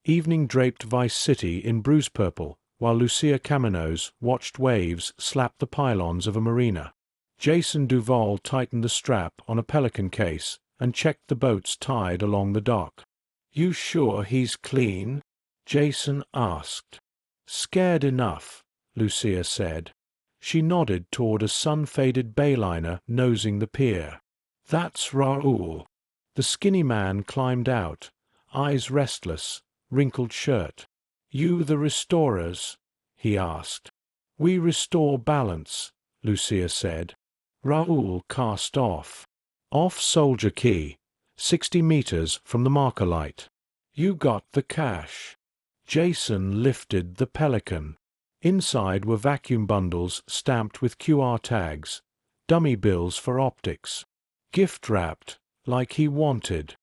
Evening draped Vice City in bruise purple, while Lucia Caminos watched waves slap the pylons of a marina. Jason Duval tightened the strap on a pelican case and checked the boat's tide along the dock. "You sure he's clean?" Jason asked. "Scared enough," Lucia said. She nodded toward a sun-faded bayliner nosing the pier. "That's Raoul." The skinny man climbed out, eyes restless, wrinkled shirt. "You the restorers?" he asked. "We restore balance," Lucia said. Raoul cast off. "Off Soldier Key, 60 meters from the marker light." "You got the cash." Jason lifted the pelican. Inside were vacuum bundles stamped with QR tags, dummy bills for optics. Gift-wrapped, like he wanted.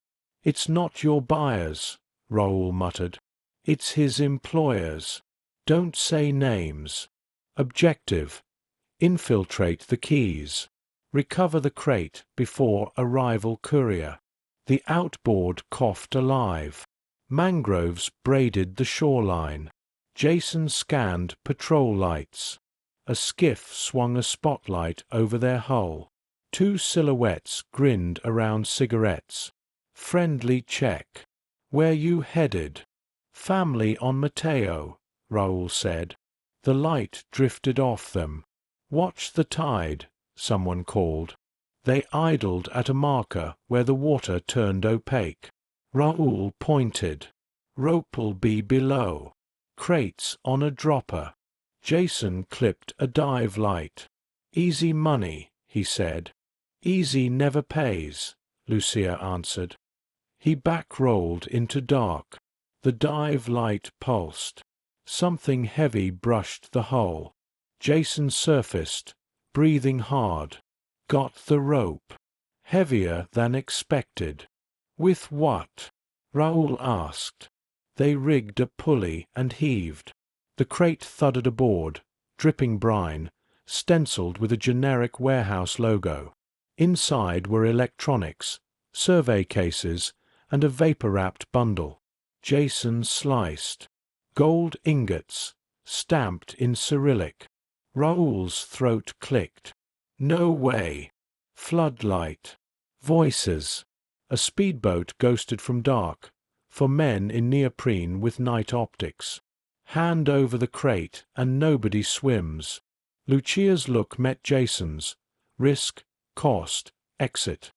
"It's not your buyers," Raoul muttered. "It's his employers. Don't say names. Objective: infiltrate the keys. Recover the crate before a rival courier." The outboard coughed alive. Mangroves braided the shoreline. Jason scanned patrol lights. A skiff swung a spotlight over their hull. 2 silhouettes grinned around cigarettes. "Friendly check." "Where you headed?" "Family on Mateo," Raoul said. The light drifted off them. "Watch the tide," someone called. They idled at a marker where the water turned opaque. Raoul pointed. "Rope'll be below. Crates on a dropper." Jason clipped a dive light. "Easy money," he said. "Easy never pays," Lucia answered. He back-rolled into dark. The dive light pulsed. Something heavy brushed the hull. Jason surfaced, breathing hard. "Got the rope." "Heavier than expected." "With what?" Raoul asked. They rigged a pulley and heaved. The crate thudded aboard, dripping brine, stenciled with a generic warehouse logo. Inside were electronics, survey cases, and a vapor-wrapped bundle. Jason sliced. Gold ingots, stamped in Cyrillic. Raoul's throat clicked. "No way." Floodlight. Voices. A speedboat ghosted from dark, for men in neoprene with night optics. "Hand over the crate and nobody swims." Lucia's look met Jason's. Risk, cost, exit.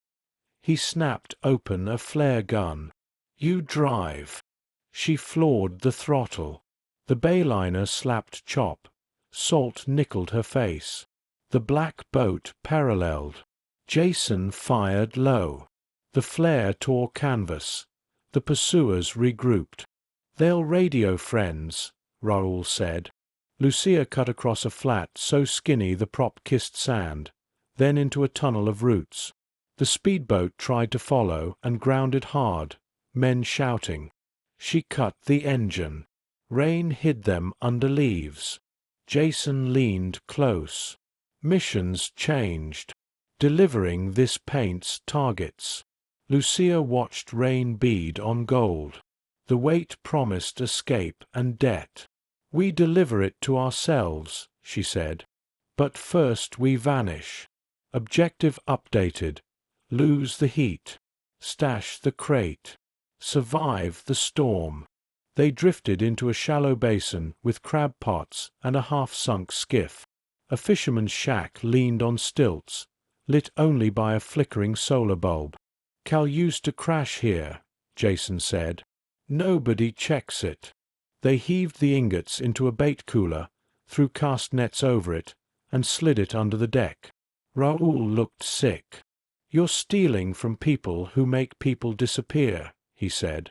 He snapped open a flare gun. "You drive." She floored the throttle. The bayliner slapped chop. Salt nickeled her face. The black boat paralleled. Jason fired low. The flare tore canvas. The pursuers regrouped. "They'll radio friends," Raoul said. Lucia cut across a flat so skinny the prop kissed sand, then into a tunnel of roots. The speedboat tried to follow and grounded hard, men shouting. She cut the engine. Rain hid them under leaves. Jason leaned close. Missions changed. Delivering this paints targets. Lucia watched rain bead on gold. The weight promised escape and debt. "We deliver it to ourselves," she said. "But first we vanish. Objective updated. Lose the heat. Stash the crate. Survive the storm." They drifted into a shallow basin with crab pots and a half-sunk skiff. A fisherman's shack leaned on stilts, lit only by a flickering solar bulb. "Cal used to crash here," Jason said. "Nobody checks it." They heaved the ingots into a bait cooler, threw cast nets over it, and slid it under the deck. Raoul looked sick. "You're stealing from people who make people disappear," he said.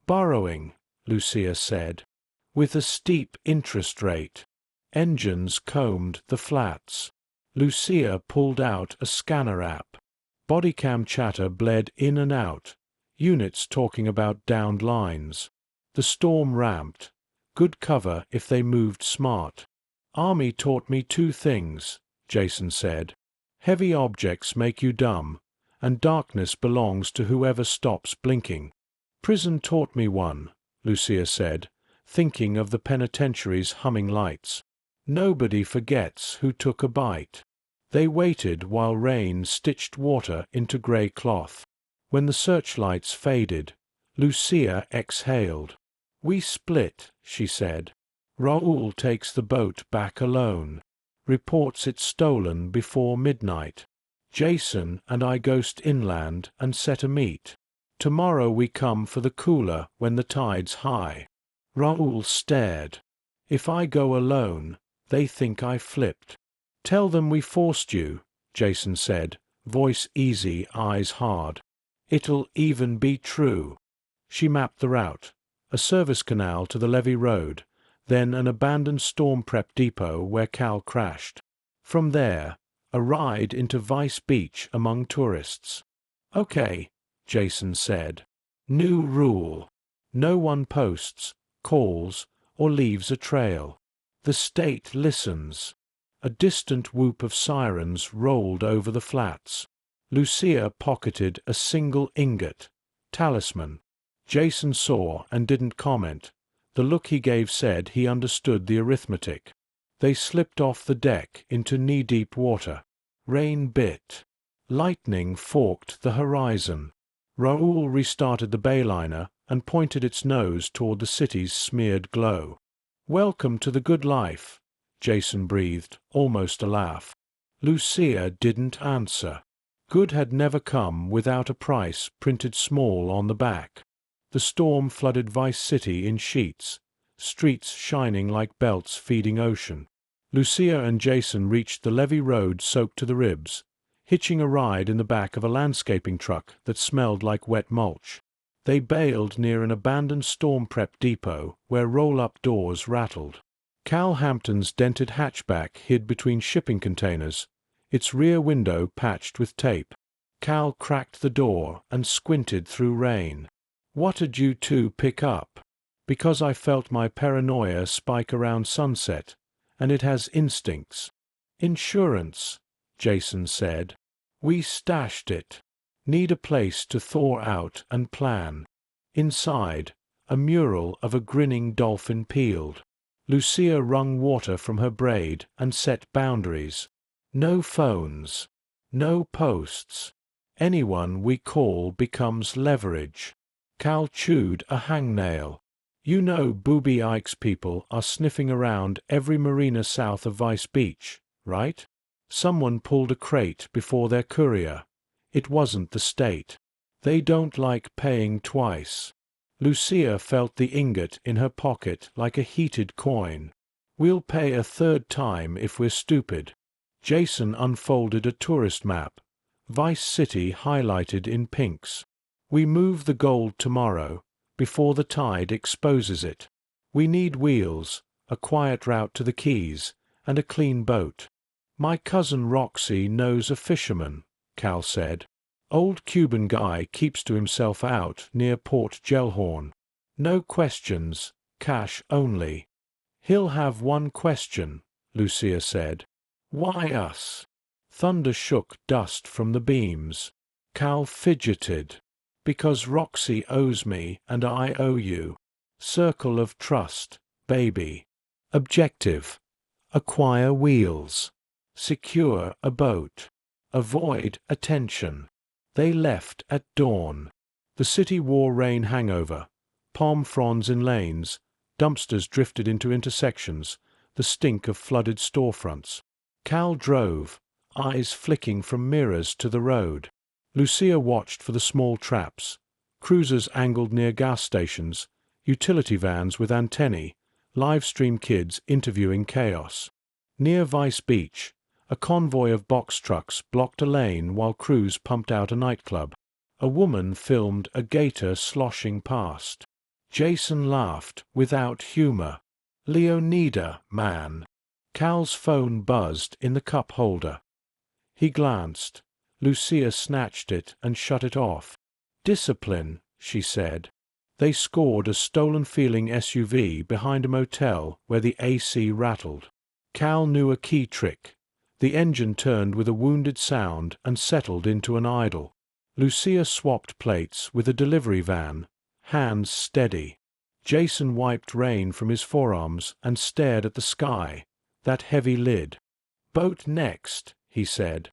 "Borrowing," Lucia said. "With a steep interest rate." Engines combed the flats. Lucia pulled out a scanner app. Bodycam chatter bled in and out, units talking about downed lines. The storm ramped. Good cover if they moved smart. "Army taught me 2 things," Jason said. "Heavy objects make you dumb, and darkness belongs to whoever stops blinking. Prison taught me one. Lucia said, thinking of the penitentiary's humming lights. Nobody forgets who took a bite. They waited while rain stitched water into grey cloth. When the searchlights faded, Lucia exhaled. "We split," she said. "Raoul takes the boat back alone. Reports it stolen before midnight. Jason and I ghost inland and set a meet. Tomorrow we come for the cooler when the tide's high." Raoul stared. "If I go alone, they think I flipped." "Tell them we forced you," Jason said, voice easy, eyes hard. "It'll even be true." She mapped the route. A service canal to the levee road, then an abandoned storm-prep depot where Cal crashed. From there, a ride into Vice Beach among tourists. "Okay," Jason said. "New rule. No one posts, calls, or leaves a trail. The state listens." A distant whoop of sirens rolled over the flats. Lucia pocketed a single ingot. Talisman. Jason saw and didn't comment. The look he gave said he understood the arithmetic. They slipped off the deck into knee-deep water. Rain bit. Lightning forked the horizon. Raoul restarted the bayliner and pointed its nose toward the city's smeared glow. "Welcome to the good life," Jason breathed, almost a laugh. Lucia didn't answer. Good had never come without a price printed small on the back. The storm flooded Vice City in sheets, streets shining like belts feeding ocean. Lucia and Jason reached the levee road soaked to the ribs, hitching a ride in the back of a landscaping truck that smelled like wet mulch. They bailed near an abandoned storm-prep depot where roll-up doors rattled. Cal Hampton's dented hatchback hid between shipping containers, its rear window patched with tape. Cal cracked the door and squinted through rain. "What'd you two pick up?" "Because I felt my paranoia spike around sunset, and it has instincts." "Insurance," Jason said. "We stashed it. Need a place to thaw out and plan." Inside, a mural of a grinning dolphin peeled. Lucia wrung water from her braid and set boundaries. "No phones. No posts. Anyone we call becomes leverage." Cal chewed a hangnail. "You know Booby Ike's people are sniffing around every marina south of Vice Beach, right? Someone pulled a crate before their courier. It wasn't the state. They don't like paying twice." Lucia felt the ingot in her pocket like a heated coin. "We'll pay a third time if we're stupid." Jason unfolded a tourist map, Vice City highlighted in pinks. "We move the gold tomorrow, before the tide exposes it. We need wheels, a quiet route to the Keys, and a clean boat." "My cousin Roxy knows a fisherman," Cal said. "Old Cuban guy keeps to himself out near Port Gellhorn. No questions, cash only." "He'll have one question," Lucia said. "Why us?" Thunder shook dust from the beams. Cal fidgeted. "Because Roxy owes me and I owe you. Circle of trust, baby." Objective: acquire wheels. Secure a boat. Avoid attention. They left at dawn. The city wore rain hangover. Palm fronds in lanes, dumpsters drifted into intersections, the stink of flooded storefronts. Cal drove, eyes flicking from mirrors to the road. Lucia watched for the small traps, cruisers angled near gas stations, utility vans with antennae, live-stream kids interviewing chaos. Near Vice Beach, a convoy of box trucks blocked a lane while crews pumped out a nightclub. A woman filmed a gator sloshing past. Jason laughed without humor. "Leonida, man." Cal's phone buzzed in the cup holder. He glanced. Lucia snatched it and shut it off. "Discipline," she said. They scored a stolen-feeling SUV behind a motel where the AC rattled. Cal knew a key trick. The engine turned with a wounded sound and settled into an idle. Lucia swapped plates with a delivery van, hands steady. Jason wiped rain from his forearms and stared at the sky, that heavy lid. "Boat next," he said.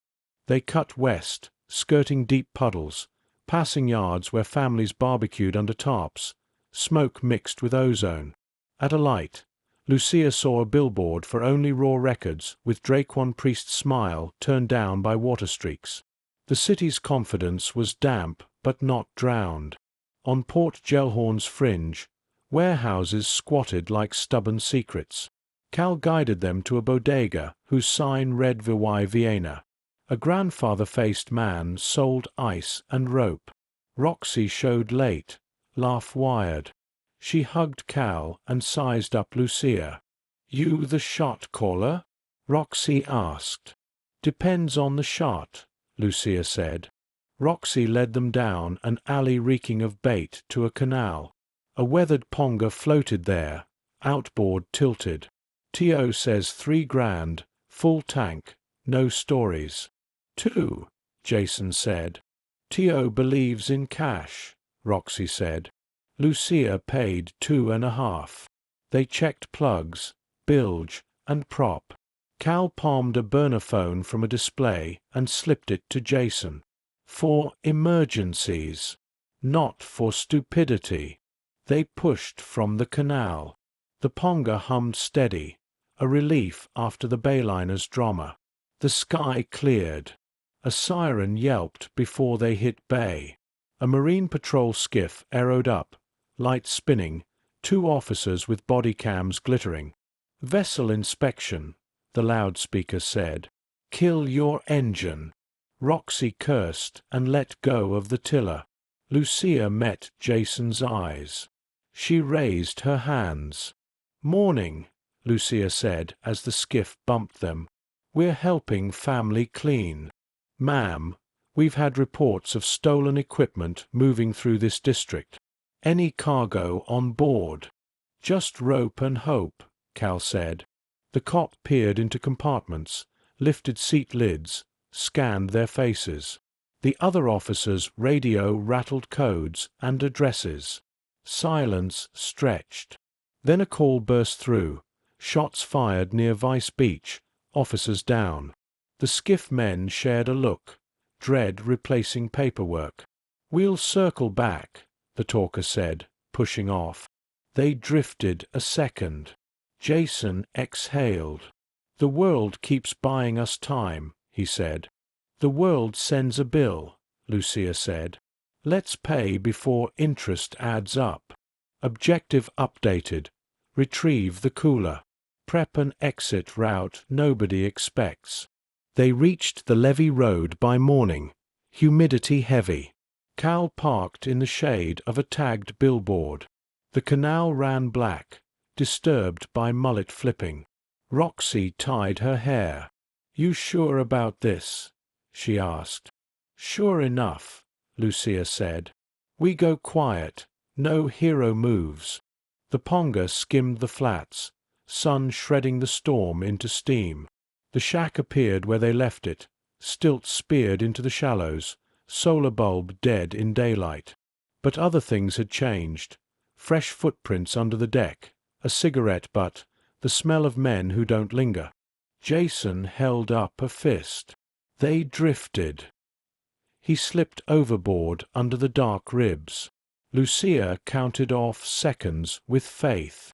They cut west, skirting deep puddles, passing yards where families barbecued under tarps, smoke mixed with ozone. At a light, Lucia saw a billboard for Only Raw Records with Draquan Priest's smile turned down by water streaks. The city's confidence was damp but not drowned. On Port Gellhorn's fringe, warehouses squatted like stubborn secrets. Cal guided them to a bodega whose sign read Viwai Vienna. A grandfather-faced man sold ice and rope. Roxy showed late, laugh wired. She hugged Cal and sized up Lucia. "You the shot caller?" Roxy asked. "Depends on the shot," Lucia said. Roxy led them down an alley reeking of bait to a canal. A weathered ponga floated there, outboard tilted. "T.O. says $3,000, full tank, no stories." "2," Jason said. "T.O. believes in cash," Roxy said. Lucia paid 2.5. They checked plugs, bilge, and prop. Cal palmed a burner phone from a display and slipped it to Jason. "For emergencies. Not for stupidity." They pushed from the canal. The ponga hummed steady, a relief after the bayliner's drama. The sky cleared. A siren yelped before they hit bay. A Marine Patrol skiff arrowed up, lights spinning, 2 officers with body cams glittering. "Vessel inspection," the loudspeaker said. "Kill your engine." Roxy cursed and let go of the tiller. Lucia met Jason's eyes. She raised her hands. "Morning," Lucia said as the skiff bumped them. "We're helping family clean." "Ma'am, we've had reports of stolen equipment moving through this district. Any cargo on board?" "Just rope and hope," Cal said. The cop peered into compartments, lifted seat lids, scanned their faces. The other officers' radio rattled codes and addresses. Silence stretched. Then a call burst through. Shots fired near Vice Beach, officers down. The skiff men shared a look, dread replacing paperwork. "We'll circle back," the talker said, pushing off. They drifted a second. Jason exhaled. "The world keeps buying us time," he said. "The world sends a bill," Lucia said. "Let's pay before interest adds up." Objective updated. Retrieve the cooler. Prep an exit route nobody expects. They reached the levee road by morning, humidity heavy. Cal parked in the shade of a tagged billboard. The canal ran black, disturbed by mullet flipping. Roxy tied her hair. "You sure about this?" she asked. "Sure enough," Lucia said. "We go quiet, no hero moves." The ponga skimmed the flats, sun shredding the storm into steam. The shack appeared where they left it, stilts speared into the shallows, solar bulb dead in daylight. But other things had changed. Fresh footprints under the deck, a cigarette butt, the smell of men who don't linger. Jason held up a fist. They drifted. He slipped overboard under the dark ribs. Lucia counted off seconds with faith.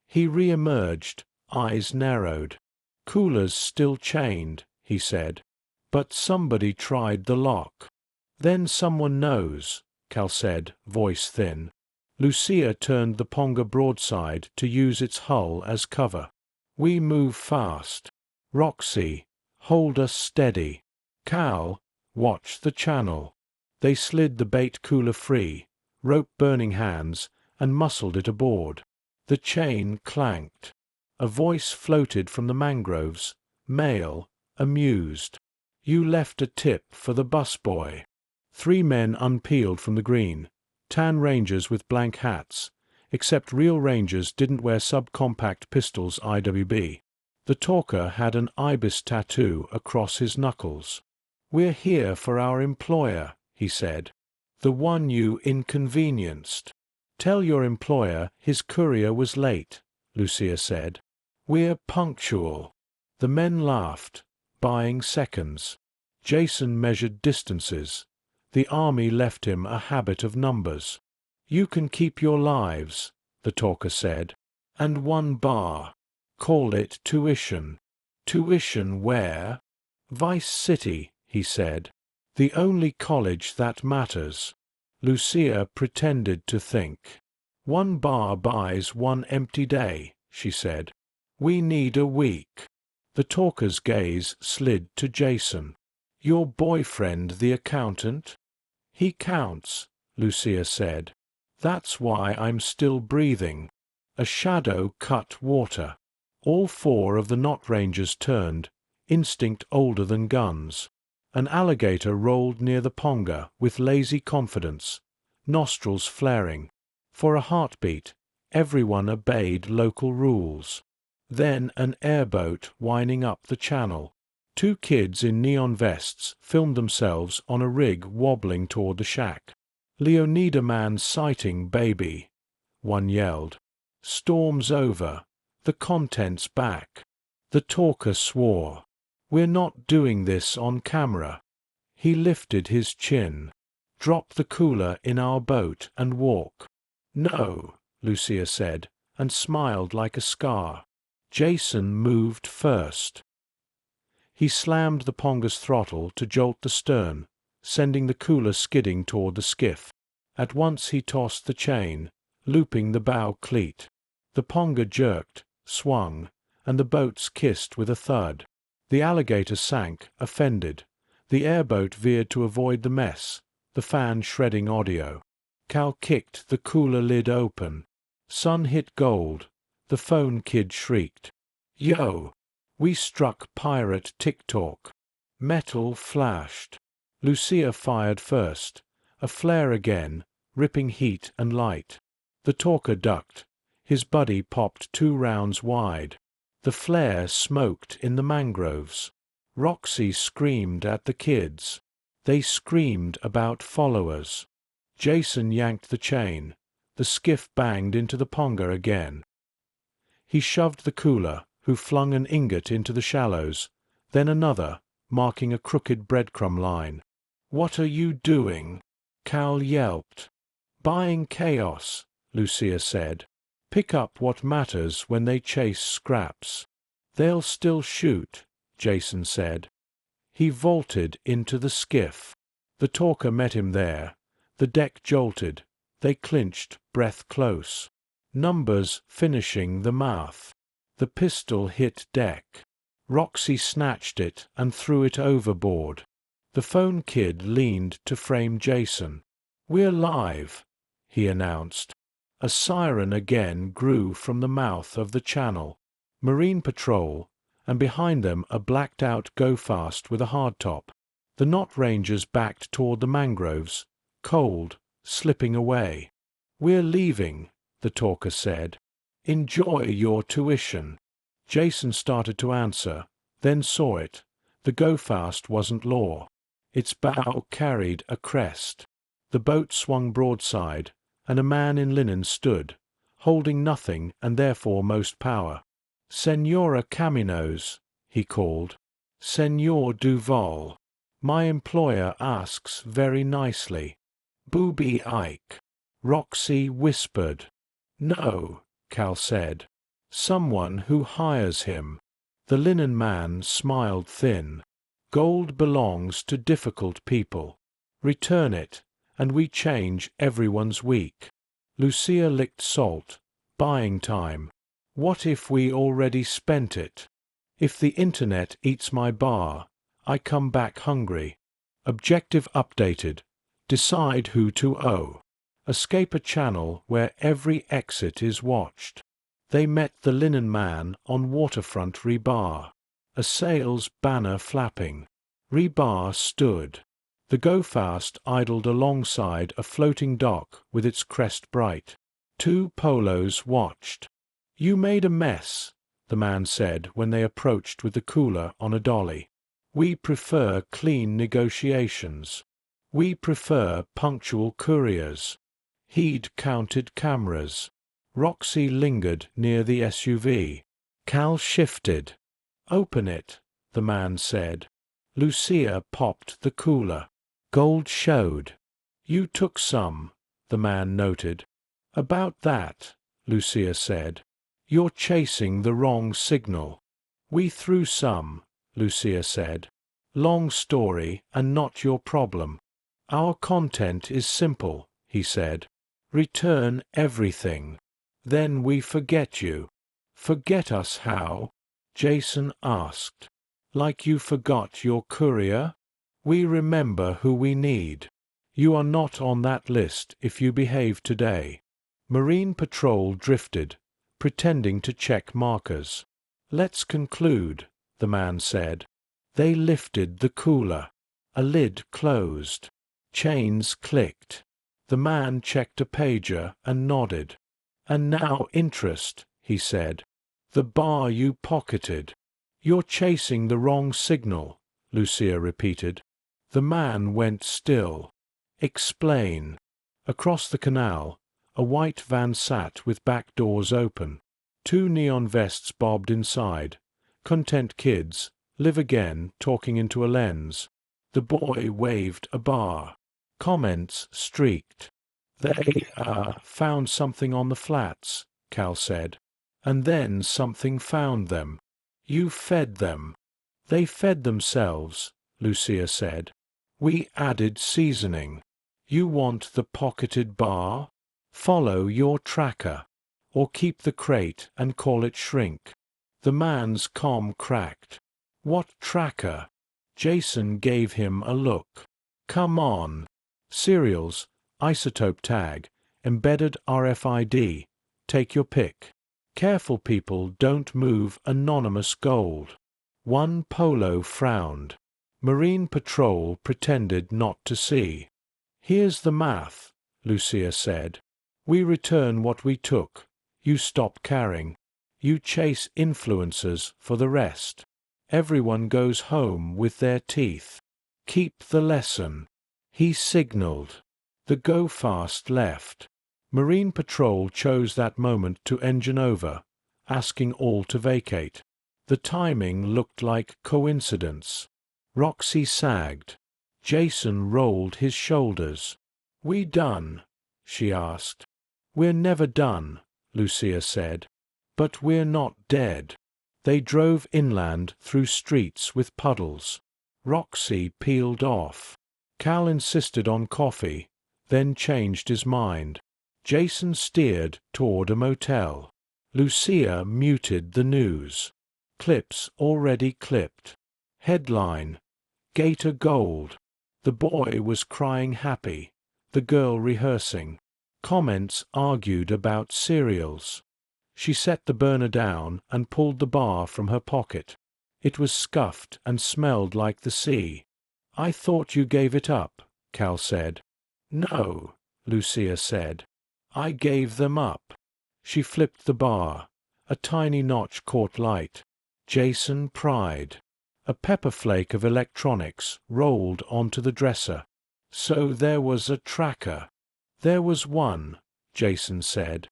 He re-emerged, eyes narrowed. "Coolers still chained," he said. "But somebody tried the lock." "Then someone knows," Cal said, voice thin. Lucia turned the ponga broadside to use its hull as cover. "We move fast. Roxy, hold us steady. Cal, watch the channel." They slid the bait cooler free, rope-burning hands, and muscled it aboard. The chain clanked. A voice floated from the mangroves, male, amused. "You left a tip for the busboy." 3 men unpeeled from the green, tan rangers with blank hats, except real rangers didn't wear subcompact pistols IWB. The talker had an ibis tattoo across his knuckles. "We're here for our employer," he said. "The one you inconvenienced." Tell your employer his courier was late, Lucia said. We're punctual. The men laughed, buying seconds. Jason measured distances. The army left him a habit of numbers. You can keep your lives, the talker said. And 1 bar. Call it tuition. Tuition where? Vice City, he said. The only college that matters. Lucia pretended to think. 1 bar buys 1 empty day, she said. We need a week. The talker's gaze slid to Jason. Your boyfriend the accountant? He counts, Lucia said. That's why I'm still breathing. A shadow cut water. All 4 of the knot rangers turned, instinct older than guns. An alligator rolled near the ponga with lazy confidence, nostrils flaring. For a heartbeat, everyone obeyed local rules. Then an airboat winding up the channel. 2 kids in neon vests filmed themselves on a rig wobbling toward the shack. Leonida man sighting baby, one yelled. Storm's over. The content's back. The talker swore. We're not doing this on camera. He lifted his chin. Drop the cooler in our boat and walk. No, Lucia said, and smiled like a scar. Jason moved first. He slammed the ponga's throttle to jolt the stern, sending the cooler skidding toward the skiff. At once he tossed the chain, looping the bow cleat. The ponga jerked, swung, and the boats kissed with a thud. The alligator sank, offended. The airboat veered to avoid the mess, the fan shredding audio. Cal kicked the cooler lid open. Sun hit gold. The phone kid shrieked. Yo! We struck pirate TikTok. Metal flashed. Lucia fired first. A flare again, ripping heat and light. The talker ducked. His buddy popped 2 rounds wide. The flare smoked in the mangroves. Roxy screamed at the kids. They screamed about followers. Jason yanked the chain. The skiff banged into the ponga again. He shoved the cooler, who flung an ingot into the shallows, then another, marking a crooked breadcrumb line. What are you doing? Cal yelped. Buying chaos, Lucia said. Pick up what matters when they chase scraps. They'll still shoot, Jason said. He vaulted into the skiff. The talker met him there. The deck jolted. They clinched, breath close. Numbers finishing the mouth. The pistol hit deck. Roxy snatched it and threw it overboard. The phone kid leaned to frame Jason. We're live, he announced. A siren again grew from the mouth of the channel. Marine patrol, and behind them a blacked-out go-fast with a hardtop. The knot rangers backed toward the mangroves, cold, slipping away. We're leaving, the talker said. Enjoy your tuition. Jason started to answer, then saw it. The go-fast wasn't law. Its bow carried a crest. The boat swung broadside, and a man in linen stood, holding nothing and therefore most power. Senora Caminos, he called. Senor Duval. My employer asks very nicely. Booby Ike. Roxy whispered. No, Cal said. Someone who hires him. The linen man smiled thin. Gold belongs to difficult people. Return it, and we change everyone's week. Lucia licked salt. Buying time. What if we already spent it? If the internet eats my bar, I come back hungry. Objective updated. Decide who to owe. Escape a channel where every exit is watched. They met the linen man on waterfront rebar. A sail's banner flapping. Rebar stood. The go-fast idled alongside a floating dock with its crest bright. 2 polos watched. You made a mess, the man said when they approached with the cooler on a dolly. We prefer clean negotiations. We prefer punctual couriers. He'd counted cameras. Roxy lingered near the SUV. Cal shifted. "Open it," the man said. Lucia popped the cooler. Gold showed. "You took some," the man noted. "About that," Lucia said. "You're chasing the wrong signal." "We threw some," Lucia said. "Long story and not your problem." "Our content is simple," he said. "Return everything. Then we forget you." "Forget us how?" Jason asked. "Like you forgot your courier? We remember who we need. You are not on that list if you behave today." Marine Patrol drifted, pretending to check markers. "Let's conclude," the man said. They lifted the cooler. A lid closed. Chains clicked. The man checked a pager and nodded. "And now interest," he said. "The bar you pocketed." "You're chasing the wrong signal," Lucia repeated. The man went still. "Explain." Across the canal, a white van sat with back doors open. 2 neon vests bobbed inside. Content kids, live again, talking into a lens. The boy waved a bar. Comments streaked. "They, found something on the flats," Cal said. "And then something found them. You fed them." "They fed themselves," Lucia said. "We added seasoning. You want the pocketed bar? Follow your tracker. Or keep the crate and call it shrink." The man's comm cracked. "What tracker?" Jason gave him a look. "Come on. Cereals, isotope tag, embedded RFID. Take your pick. Careful people don't move anonymous gold." One Polo frowned. Marine Patrol pretended not to see. "Here's the math," Lucia said. "We return what we took. You stop carrying. You chase influencers for the rest. Everyone goes home with their teeth. Keep the lesson." He signaled. The go-fast left. Marine Patrol chose that moment to engine over, asking all to vacate. The timing looked like coincidence. Roxy sagged. Jason rolled his shoulders. "We done?" she asked. "We're never done," Lucia said. "But we're not dead." They drove inland through streets with puddles. Roxy peeled off. Cal insisted on coffee, then changed his mind. Jason steered toward a motel. Lucia muted the news. Clips already clipped. Headline: "Gator Gold." The boy was crying happy, the girl rehearsing. Comments argued about cereals. She set the burner down and pulled the bar from her pocket. It was scuffed and smelled like the sea. "I thought you gave it up," Cal said. "No," Lucia said. "I gave them up." She flipped the bar. A tiny notch caught light. Jason pried. A pepper flake of electronics rolled onto the dresser. So there was a tracker. "There was one," Jason said.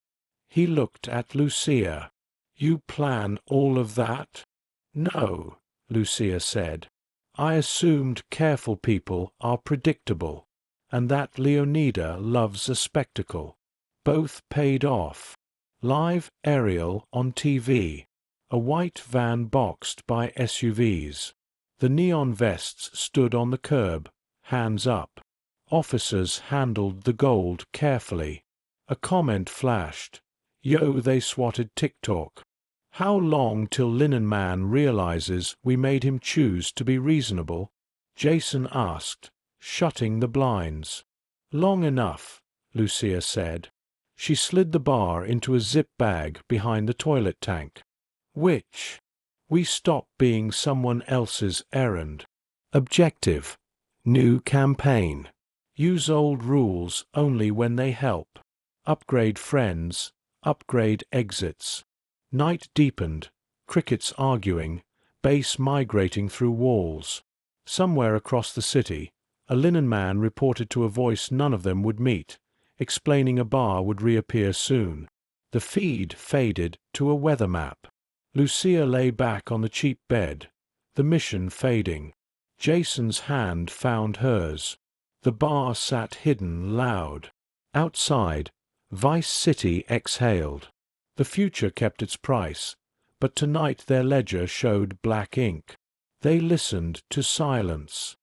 He looked at Lucia. "You plan all of that?" "No," Lucia said. "I assumed careful people are predictable, and that Leonida loves a spectacle." Both paid off. Live aerial on TV. A white van boxed by SUVs. The neon vests stood on the curb, hands up. Officers handled the gold carefully. A comment flashed. "Yo, they swatted TikTok." "How long till Linen Man realizes we made him choose to be reasonable?" Jason asked, shutting the blinds. "Long enough," Lucia said. She slid the bar into a zip bag behind the toilet tank. "Which?" "We stop being someone else's errand." Objective: new campaign. Use old rules only when they help. Upgrade friends, upgrade exits. Night deepened, crickets arguing, base migrating through walls. Somewhere across the city, a linen man reported to a voice none of them would meet. explaining a bar would reappear soon. The feed faded to a weather map. Lucia lay back on the cheap bed, the mission fading. Jason's hand found hers. The bar sat hidden, loud. Outside, Vice City exhaled. The future kept its price, but tonight their ledger showed black ink. They listened to silence.